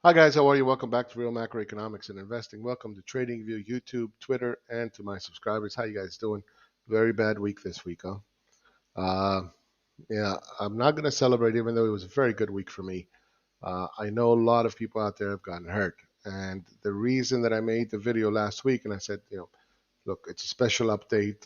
Hi guys, how are you? Welcome back to Real Macroeconomics and Investing. Welcome to TradingView, YouTube, Twitter, and to my subscribers. How you guys doing? Very bad week this week, huh? Uh, yeah, I'm not going to celebrate, even though it was a very good week for me. I know a lot of people out there have gotten hurt, and the reason that I made the video last week and I said, look, it's a special update.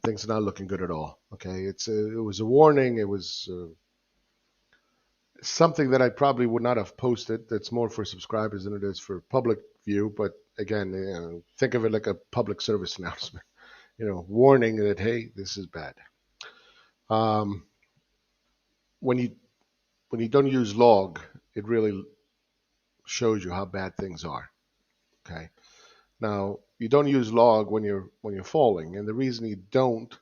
Things are not looking good at all. Okay, it was a warning. It was something that I probably would not have posted. That's more for subscribers than it is for public view. But again, think of it like a public service announcement. Warning that hey, this is bad. Um, when you when you don't use log, it really shows you how bad things are. Okay. Now you don't use log when you're falling, and the reason you don't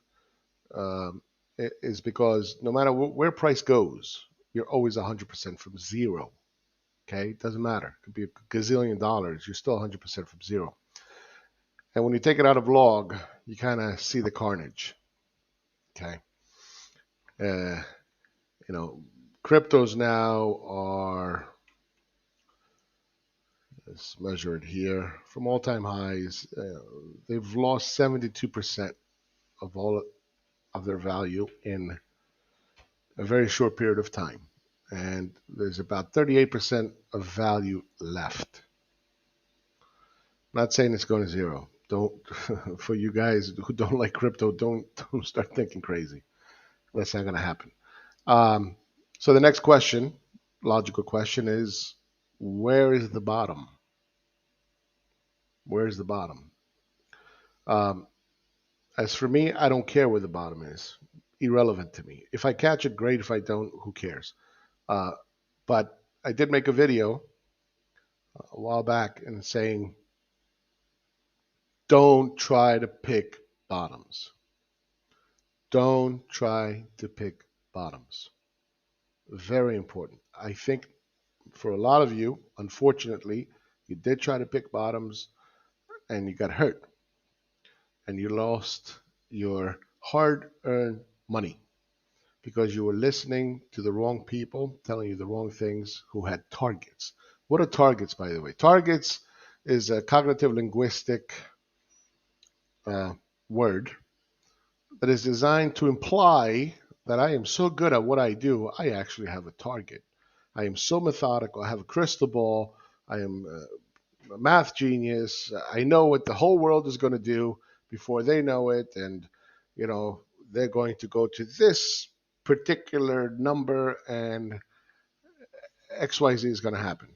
um, is because no matter where price goes, you're always 100% from zero. Okay, it doesn't matter. It could be a gazillion dollars. You're still 100% from zero. And when you take it out of log, you kind of see the carnage. Okay, uh, you know, cryptos now are, let's measure it here, from all-time highs. They've lost 72% of all of their value in a very short period of time, and there's about 38% of value left. Not saying it's going to zero. Don't for you guys who don't like crypto, don't start thinking crazy. That's not going to happen. Um, so the next question, logical question, is where is the bottom? Where's the bottom? Um, as for me, I don't care where the bottom is. Irrelevant to me. If I catch it, great. If I don't, who cares? Uh, but I did make a video a while back and saying, don't try to pick bottoms. Don't try to pick bottoms. Very important. I think for a lot of you, unfortunately, you did try to pick bottoms and you got hurt and you lost your hard earned money because you were listening to the wrong people telling you the wrong things who had targets. What are targets, by the way? Targets is a cognitive linguistic uh, word that is designed to imply that I am so good at what I do, I actually have a target. I am so methodical. I have a crystal ball. I am a math genius. I know what the whole world is going to do before they know it. And, you know, they're going to go to this particular number and XYZ is going to happen.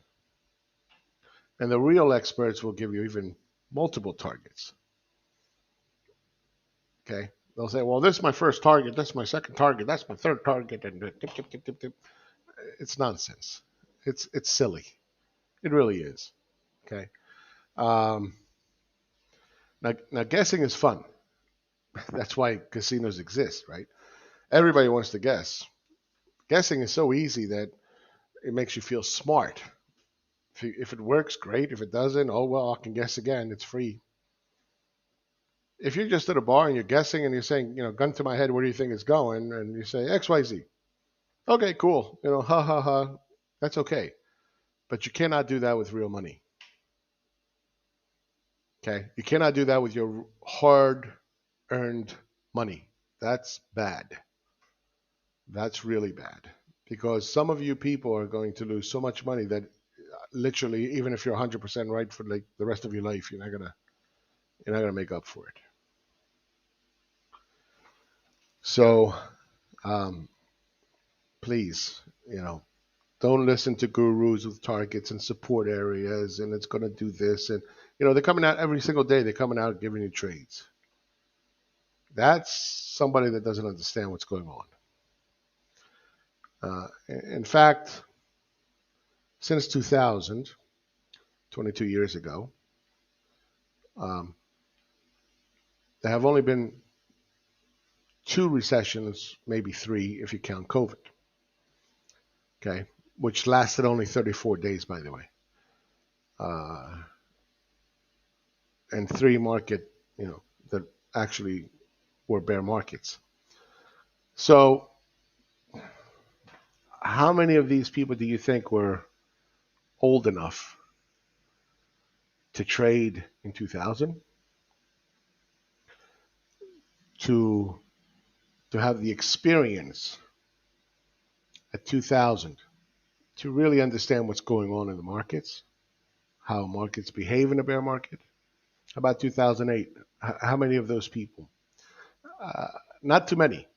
And the real experts will give you even multiple targets. Okay. They'll say, well, this is my first target. That's my second target. That's my third target. And tip, tip, tip, tip, tip. It's nonsense. It's silly. It really is. Okay. Um, now guessing is fun. That's why casinos exist, right? Everybody wants to guess. Guessing is so easy that it makes you feel smart. If it works, great. If it doesn't, oh well, I can guess again. It's free. If you're just at a bar and you're guessing and you're saying, gun to my head, where do you think it's going? And you say XYZ. Okay, cool. Ha ha ha. That's okay. But you cannot do that with real money. Okay? You cannot do that with your hard earned money. That's bad. That's really bad. Because some of you people are going to lose so much money that literally, even if you're 100% right for like the rest of your life, you're not gonna make up for it. So um, please, don't listen to gurus with targets and support areas, and it's going to do this, and they're coming out every single day. They're coming out giving you trades. That's somebody that doesn't understand what's going on. In fact, since 2000, 22 years ago, um, there have only been two recessions, maybe three if you count COVID. Okay, which lasted only 34 days, by the way, uh, and three market, that actually were bear markets. So, how many of these people do you think were old enough to trade in 2000, to have the experience at 2000 to really understand what's going on in the markets, how markets behave in a bear market. How about 2008? How many of those people? Uh, Not too many.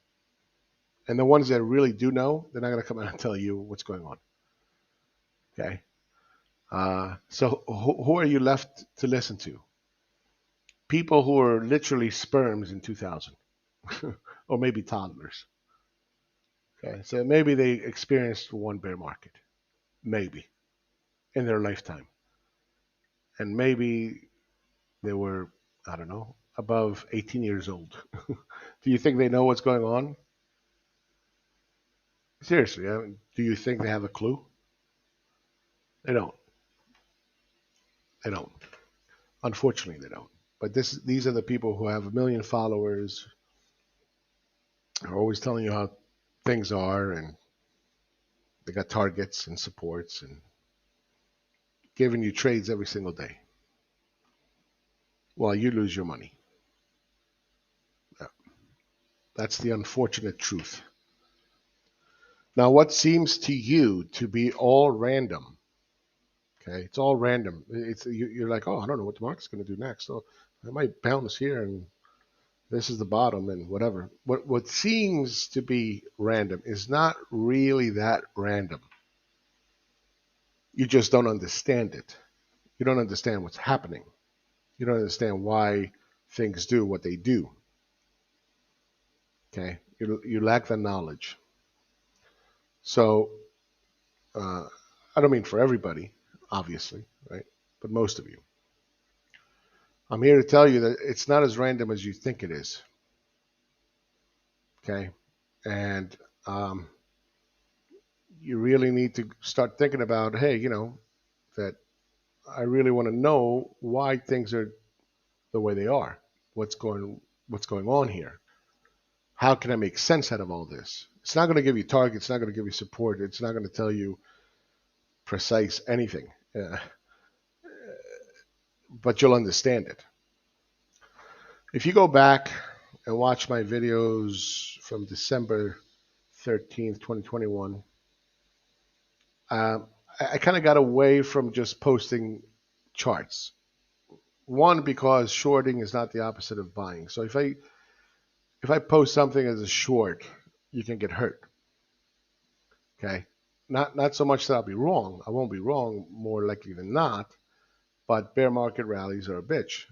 And the ones that really do know, they're not going to come out and tell you what's going on. Okay. So who are you left to listen to? People who are literally sperms in 2000, or maybe toddlers. Okay. So maybe they experienced one bear market, maybe in their lifetime, and maybe they were, I don't know, above 18 years old. Do you think they know what's going on? Seriously, do you think they have a clue? They don't. They don't. Unfortunately, they don't. But these are the people who have a million followers, are always telling you how things are, and they got targets and supports and giving you trades every single day while you lose your money. That's the unfortunate truth. Now, what seems to you to be all random? Okay, it's all random. You're like, oh, I don't know what the market's going to do next. So I might bounce here, and this is the bottom, and whatever. What seems to be random is not really that random. You just don't understand it. You don't understand what's happening. You don't understand why things do what they do. Okay, you lack the knowledge. So I don't mean for everybody, obviously, right? But most of you. I'm here to tell you that it's not as random as you think it is. Okay, and you really need to start thinking about, hey, that I really want to know why things are the way they are. What's going on here? How can I make sense out of all this? It's not going to give you targets. It's not going to give you support. It's not going to tell you precise anything, but you'll understand it. If you go back and watch my videos from December 13th, 2021, I kind of got away from just posting charts. One, because shorting is not the opposite of buying. So if I post something as a short, you can get hurt. Okay, not so much that I'll be wrong. I won't be wrong more likely than not. But bear market rallies are a bitch.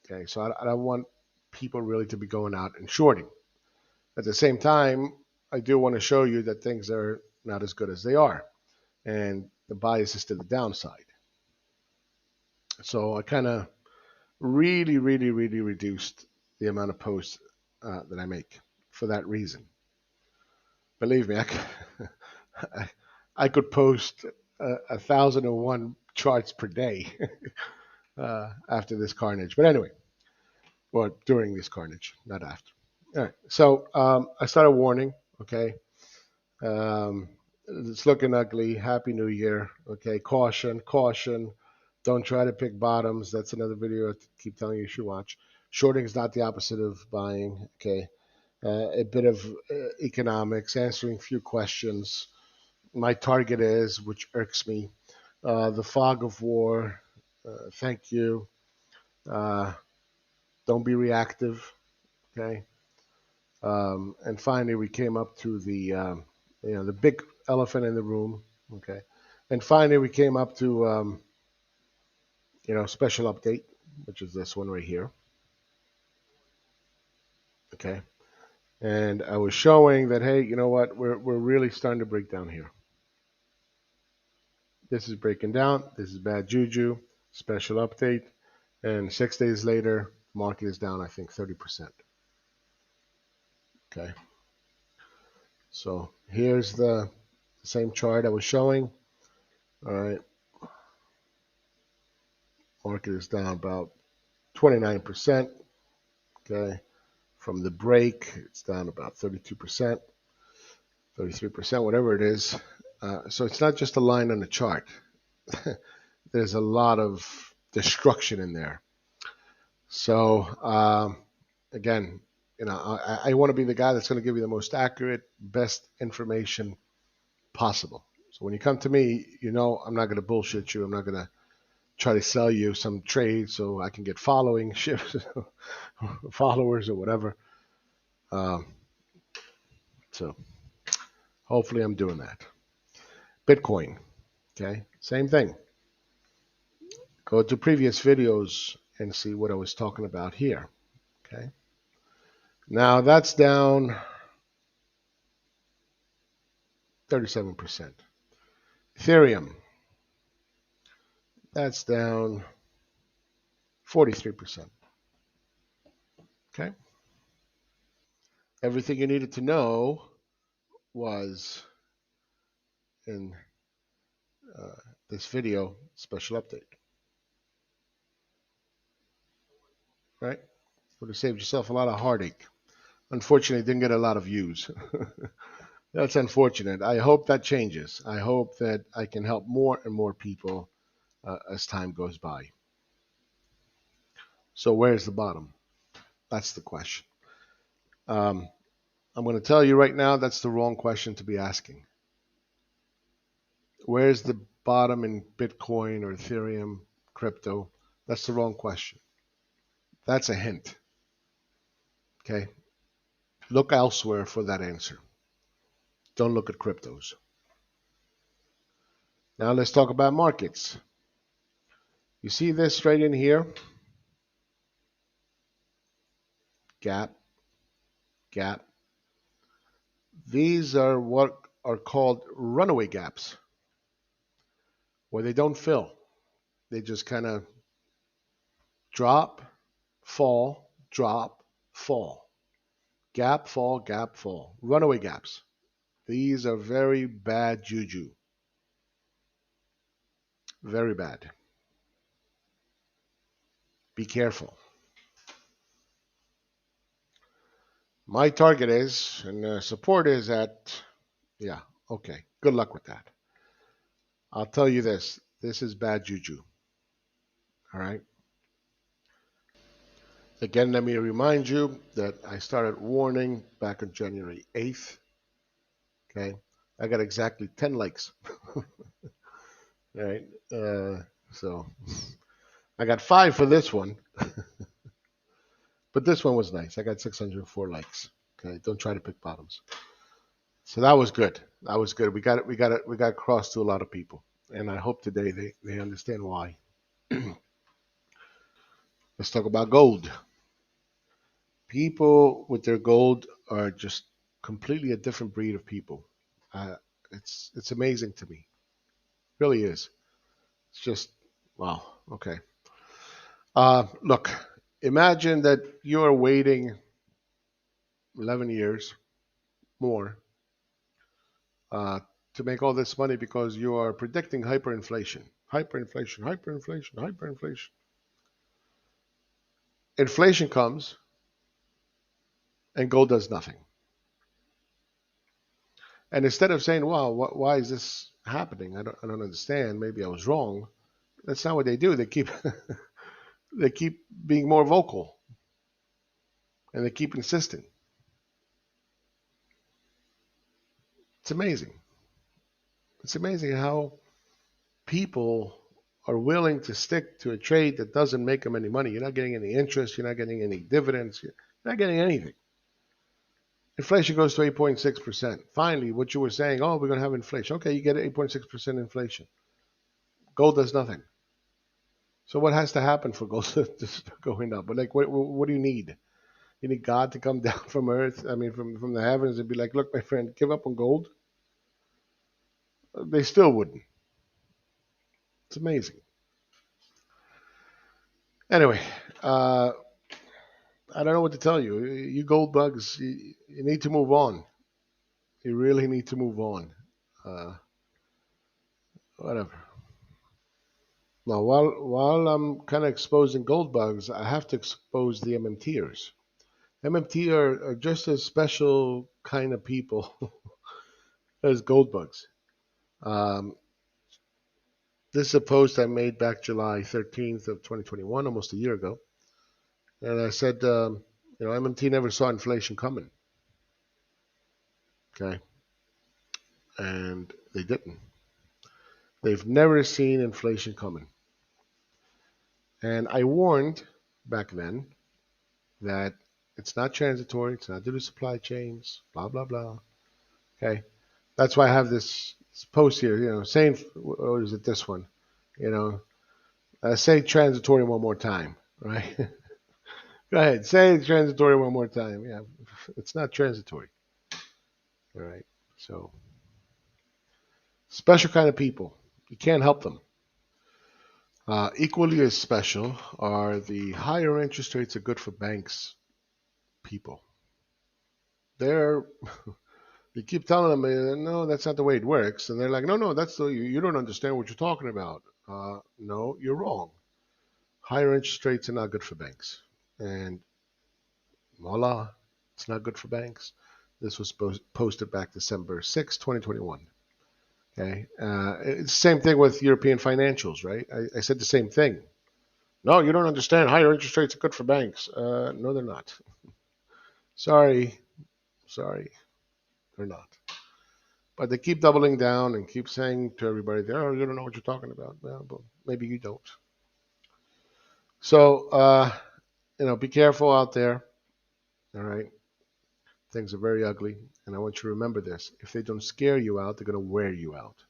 Okay, so I don't want people really to be going out and shorting. At the same time, I do want to show you that things are not as good as they are, and the bias is to the downside. So I kind of really, really, really reduced the amount of posts that I make for that reason. Believe me, I could post 1,001 charts per day after this carnage. But anyway, or during this carnage, not after. All right. So I started warning. Okay. Um, it's looking ugly. Happy New Year. Okay. Caution, caution. Don't try to pick bottoms. That's another video I keep telling you should watch. Shorting is not the opposite of buying. Okay. A bit of economics, answering a few questions. My target is, which irks me, the fog of war. Thank you. Uh, don't be reactive. Okay. And finally, we came up to the big elephant in the room. Okay. And finally, we came up to, special update, which is this one right here. Okay. And I was showing that, hey, you know what? We're really starting to break down here. This is breaking down. This is bad juju. Special update. And 6 days later, market is down, I think, 30%. Okay. So here's the same chart I was showing. All right. Market is down about 29%. Okay. From the break, it's down about 32%, 33%, whatever it is. So it's not just a line on the chart. there's a lot of destruction in there. So again, I want to be the guy that's going to give you the most accurate, best information possible. So when you come to me, I'm not going to bullshit you. I'm not going to try to sell you some trade so I can get following shifts, followers or whatever. So hopefully I'm doing that. Bitcoin, okay, same thing. Go to previous videos and see what I was talking about here, okay. Now that's down 37%. Ethereum, that's down 43%. Okay. Everything you needed to know was in uh, this video special update, right? Would have saved yourself a lot of heartache. Unfortunately, didn't get a lot of views. That's unfortunate. I hope that changes. I hope that I can help more and more people as time goes by. So where's the bottom? That's the question. Um, I'm going to tell you right now that's the wrong question to be asking. Where's the bottom in Bitcoin or Ethereum, crypto? That's the wrong question. That's a hint. Okay? Look elsewhere for that answer. Don't look at cryptos. Now let's talk about markets. You see this right in here? Gap, gap. These are what are called runaway gaps, where they don't fill. They just kind of drop, fall, drop, fall. Gap, fall, gap, fall. Runaway gaps. These are very bad juju. Very bad. Be careful. My target is, and support is at, yeah, okay. Good luck with that. I'll tell you this. This is bad juju. All right. Again, let me remind you that I started warning back on January 8th. Okay. I got exactly 10 likes. All right. So I got 5 for this one, but this one was nice. I got 604 likes. Okay. Don't try to pick bottoms. So that was good. That was good. We got across to a lot of people. And I hope today they understand why. Let's talk about gold. People with their gold are just completely a different breed of people. Uh, it's amazing to me. It really is. It's just wow. Okay. Look, imagine that you are waiting 11 years more uh, to make all this money because you are predicting hyperinflation, hyperinflation, hyperinflation, hyperinflation. Inflation comes and gold does nothing. And instead of saying, "Well, why is this happening? I don't understand. Maybe I was wrong." That's not what they do. They keep they keep being more vocal and they keep insisting. It's amazing. It's amazing how people are willing to stick to a trade that doesn't make them any money. You're not getting any interest. You're not getting any dividends. You're not getting anything. Inflation goes to 8.6%. Finally, what you were saying, oh, we're going to have inflation. Okay, you get 8.6% inflation. Gold does nothing. So what has to happen for gold to start going up? But like, what do you need? You need God to come down from earth, I mean, from the heavens and be like, look, my friend, give up on gold? They still wouldn't. It's amazing. Anyway, I don't know what to tell you. You gold bugs, you need to move on. You really need to move on. Uh, Whatever. Now, while I'm kind of exposing gold bugs, I have to expose the MMTers. MMT are just as special kind of people as gold bugs. Um, This is a post I made back July 13th of 2021, almost a year ago. And I said, MMT never saw inflation coming. Okay. And they didn't. They've never seen inflation coming. And I warned back then that it's not transitory, it's not due to supply chains, blah, blah, blah. Okay. That's why I have this post here, saying, or is it this one? Say transitory one more time, right? Go ahead, say transitory one more time. Yeah, it's not transitory. All right. So, special kind of people. You can't help them. Equally as special are the higher interest rates are good for banks people. You keep telling them, no, that's not the way it works. And they're like, no, you don't understand what you're talking about. No, you're wrong. Higher interest rates are not good for banks. And voila, it's not good for banks. This was posted back December 6, 2021. Okay. It's the same thing with European financials, right? I said the same thing. No, you don't understand. Higher interest rates are good for banks. No, they're not. Sorry, they're not. But they keep doubling down and keep saying to everybody, oh, you don't know what you're talking about. Well, but maybe you don't. So, be careful out there. All right. Things are very ugly. And I want you to remember this. If they don't scare you out, they're going to wear you out.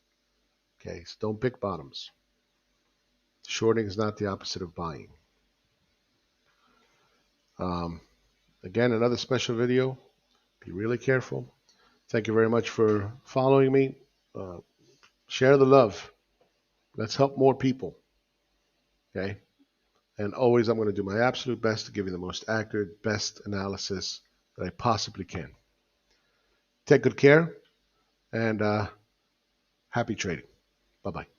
Okay. So don't pick bottoms. Shorting is not the opposite of buying. Again, another special video. Be really careful. Thank you very much for following me. Share the love. Let's help more people. Okay? And always, I'm going to do my absolute best to give you the most accurate, best analysis that I possibly can. Take good care and happy trading. Bye-bye.